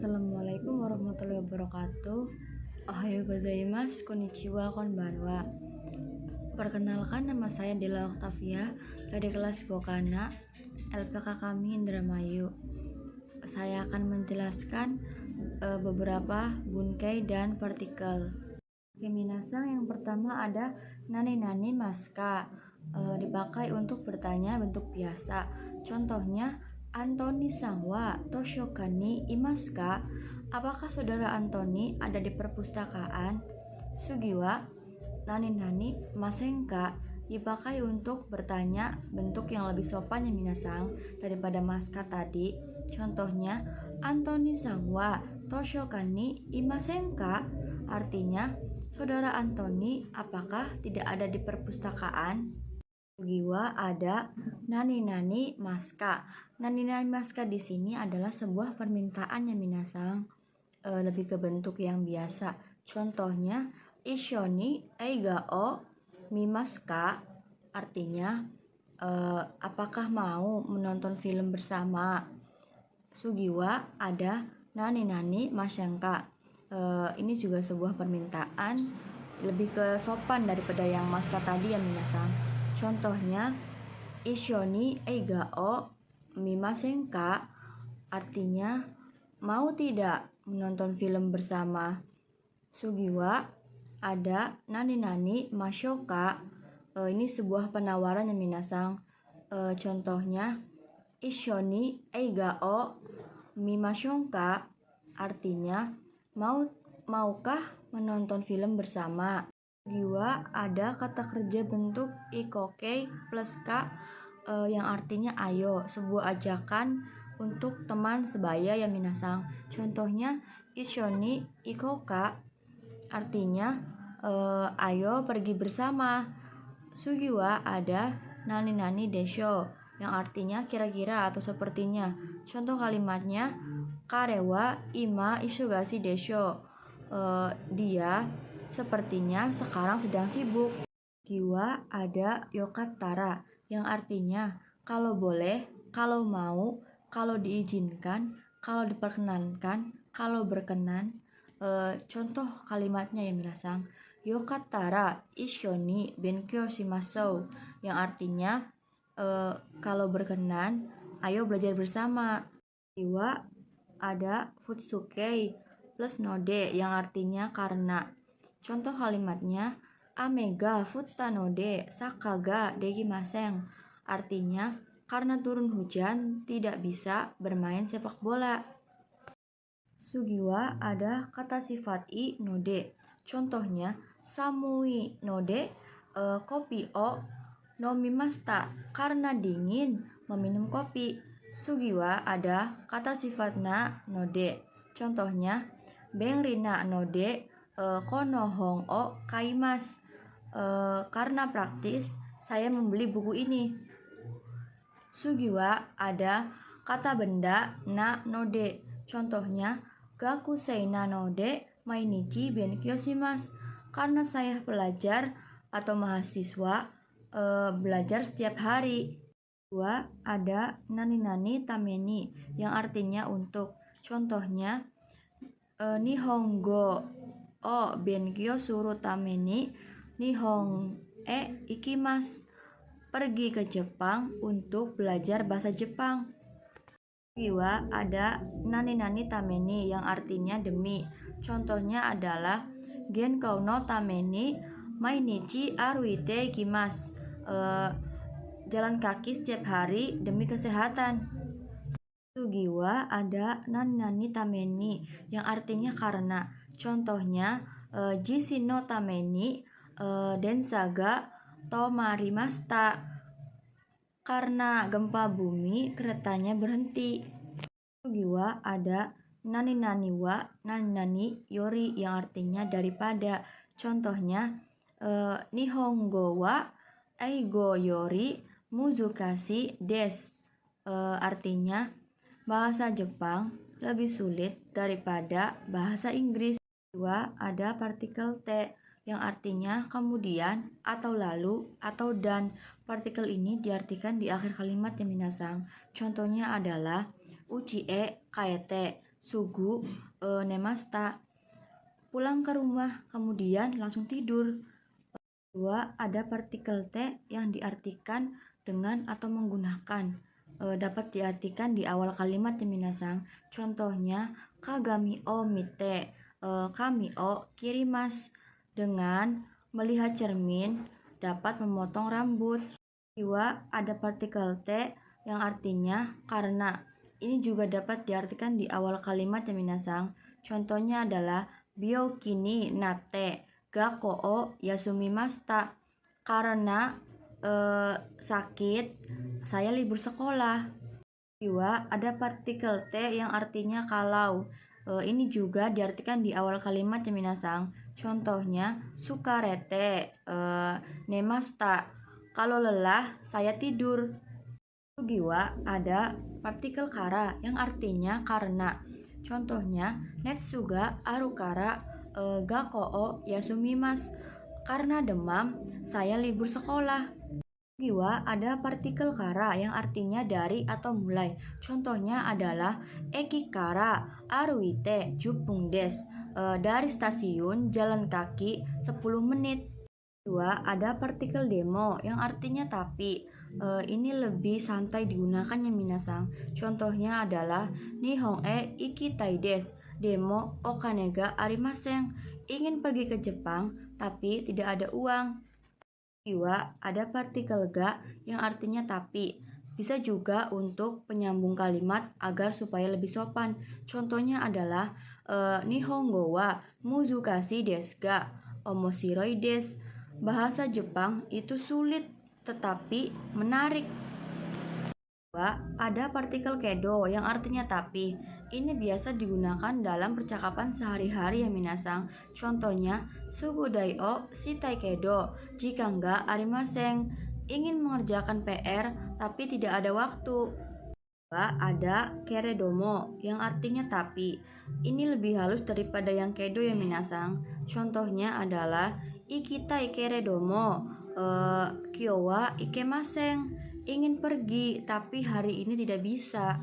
Assalamualaikum warahmatullahi wabarakatuh. Ohayo gozaimasu, konnichiwa, konbanwa. Perkenalkan, nama saya Dela Octavia dari kelas Gokana, LPK kami Indramayu. Saya akan menjelaskan beberapa bunkai dan partikel. Oke, minasang, yang pertama ada nani maska, dipakai untuk bertanya bentuk biasa. Contohnya, Antoni Sangwa Toshokani Imaska, apakah saudara Antoni ada di perpustakaan? Sugiwa nani masenka, dipakai untuk bertanya bentuk yang lebih sopan ya minasang daripada maska tadi. Contohnya, Antoni Sangwa Toshokani Imasenka, artinya saudara Antoni apakah tidak ada di perpustakaan? Sugiwa ada nani maska. Nani maska di sini adalah sebuah permintaan ya minasang, lebih ke bentuk yang biasa. Contohnya, Ishoni eiga o mimaska, artinya apakah mau menonton film bersama. Sugiwa ada nani masenka. Ini juga sebuah permintaan, lebih ke sopan daripada yang maska tadi ya minasang. Contohnya, Ishoni eiga o mimasenka, artinya mau tidak menonton film bersama. Sugiwa ada nani mashoka. Ini sebuah penawaran ya minasang. Contohnya, Ishoni eiga o mimashonka, artinya maukah menonton film bersama. Sugiwa ada kata kerja bentuk ikoke plus ka, yang artinya ayo, sebuah ajakan untuk teman sebaya ya minasang. Contohnya, Ishoni ikoka, artinya ayo pergi bersama. Sugiwa ada nani desho, yang artinya kira-kira atau sepertinya. Contoh kalimatnya, karewa ima isugasi desho, dia sepertinya sekarang sedang sibuk. Sugiwa ada yokattara, yang artinya kalau boleh, kalau mau, kalau diizinkan, kalau diperkenankan, kalau berkenan. Contoh kalimatnya ya minasang, yokattara ishoni benkyou shimashou, yang artinya kalau berkenan, ayo belajar bersama. Sugiwa ada futsukei plus node, yang artinya karena. Contoh kalimatnya, amega futta node sakaga dekimasen, artinya karena turun hujan tidak bisa bermain sepak bola. Sugiwa ada kata sifat i node. Contohnya, samui node kopi o nomimashita, karena dingin meminum kopi. Sugiwa ada kata sifat na node. Contohnya, benrina node konohong o kaimas, karena praktis saya membeli buku ini. Sugiwa ada kata benda na node. Contohnya, gakusei na node mainichi benkyou shimasu, karena saya pelajar atau mahasiswa belajar setiap hari. Sugiwa ada nani tameni, yang artinya untuk. Contohnya, nihongo o benkyou suru tameni nihon ikimasu, pergi ke Jepang untuk belajar bahasa Jepang. Sugiwa ada nani tameni, yang artinya demi. Contohnya adalah genkou no tameni mainichi aruite ikimasu, jalan kaki setiap hari demi kesehatan. Sugiwa ada nani tameni, yang artinya karena. Contohnya, jisin no tameni densa ga tomarimashita, karena gempa bumi keretanya berhenti. Sugiwa ada nani wa nani yori, yang artinya daripada. Contohnya, nihongo wa eigo yori muzukasi desu, artinya bahasa Jepang lebih sulit daripada bahasa Inggris. Sugiwa ada partikel T, yang artinya kemudian, atau lalu, atau dan. Partikel ini diartikan di akhir kalimat ya minasang. Contohnya adalah uchi e kaete, sugu nemasta. Pulang ke rumah, kemudian langsung tidur. Kedua, ada partikel T yang diartikan dengan atau menggunakan. Dapat diartikan di awal kalimat ya minasang. Contohnya, kagami o mite, kami o kirimas. Dengan melihat cermin, dapat memotong rambut. Kedua, ada partikel T yang artinya karena. Ini juga dapat diartikan di awal kalimat ya minasang. Contohnya adalah biokini nate gako o yasumimasta. Karena sakit, saya libur sekolah. Kedua, ada partikel T yang artinya kalau. Ini juga diartikan di awal kalimat ya minasang. Contohnya, sukarete nemasta. Kalau lelah, saya tidur. Kedua, ada partikel kara yang artinya karena. Contohnya, netsuga arukara gako o yasumimas. Karena demam, saya libur sekolah. Kedua, ada partikel kara yang artinya dari atau mulai. Contohnya adalah ekikara aruite jupung des. Dari stasiun jalan kaki 10 menit. Kedua, ada partikel demo yang artinya tapi. Ini lebih santai digunakan ya minasang. Contohnya adalah Nihon e ikitai desu. Demo okanega arimasen. Ingin pergi ke Jepang tapi tidak ada uang. Kedua, ada partikel ga yang artinya tapi. Bisa juga untuk penyambung kalimat agar supaya lebih sopan. Contohnya adalah Nihongo wa muzukashi desu ga omoshiroi desu. Bahasa Jepang itu sulit tetapi menarik. Kedua, ada partikel kedo yang artinya tapi. Ini biasa digunakan dalam percakapan sehari-hari ya minasang. Contohnya, sugudai o shitai kedo, jika enggak arimasen. Ingin mengerjakan PR tapi tidak ada waktu. Kedua, ada keredomo yang artinya tapi. Ini lebih halus daripada yang kedo ya minasang. Contohnya adalah ikitai keredomo kyo wa ikemasen. Ingin pergi tapi hari ini tidak bisa.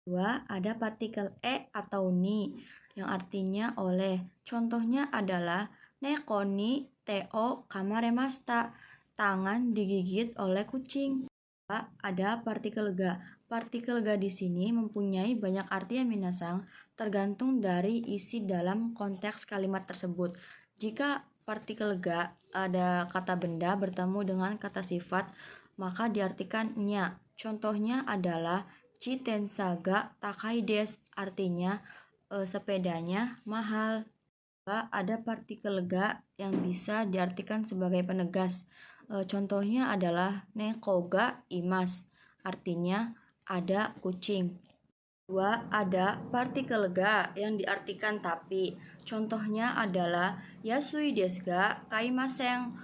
Kedua, ada partikel e atau ni yang artinya oleh. Contohnya adalah neko ni teo kamaremasta. Tangan digigit oleh kucing. Kedua, ada partikel ga. Partikel ga di sini mempunyai banyak arti ya minasang, tergantung dari isi dalam konteks kalimat tersebut. Jika partikel ga ada kata benda bertemu dengan kata sifat, maka diartikan nya. Contohnya adalah Chitensa ga takai desu, artinya sepedanya mahal. Ada partikel ga yang bisa diartikan sebagai penegas. Contohnya adalah neko ga imas, artinya ada kucing. Kedua, ada partikel ga yang diartikan tapi. Contohnya adalah yasui desu ga kaimasen,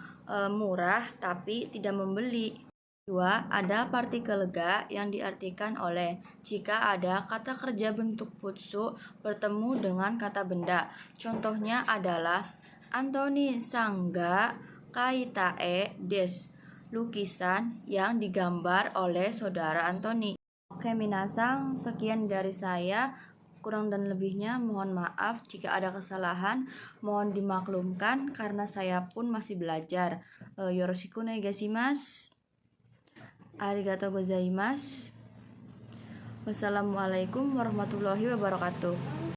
murah tapi tidak membeli. Kedua, ada partikel ga yang diartikan oleh. Jika ada kata kerja bentuk futsu bertemu dengan kata benda. Contohnya adalah Anthony Sangga Kaitae des. Lukisan yang digambar oleh saudara Anthony. Oke minasang, sekian dari saya. Kurang dan lebihnya mohon maaf jika ada kesalahan. Mohon dimaklumkan karena saya pun masih belajar. Yoroshiku onegaishimasu. Arigatou gozaimasu. Wassalamualaikum warahmatullahi wabarakatuh.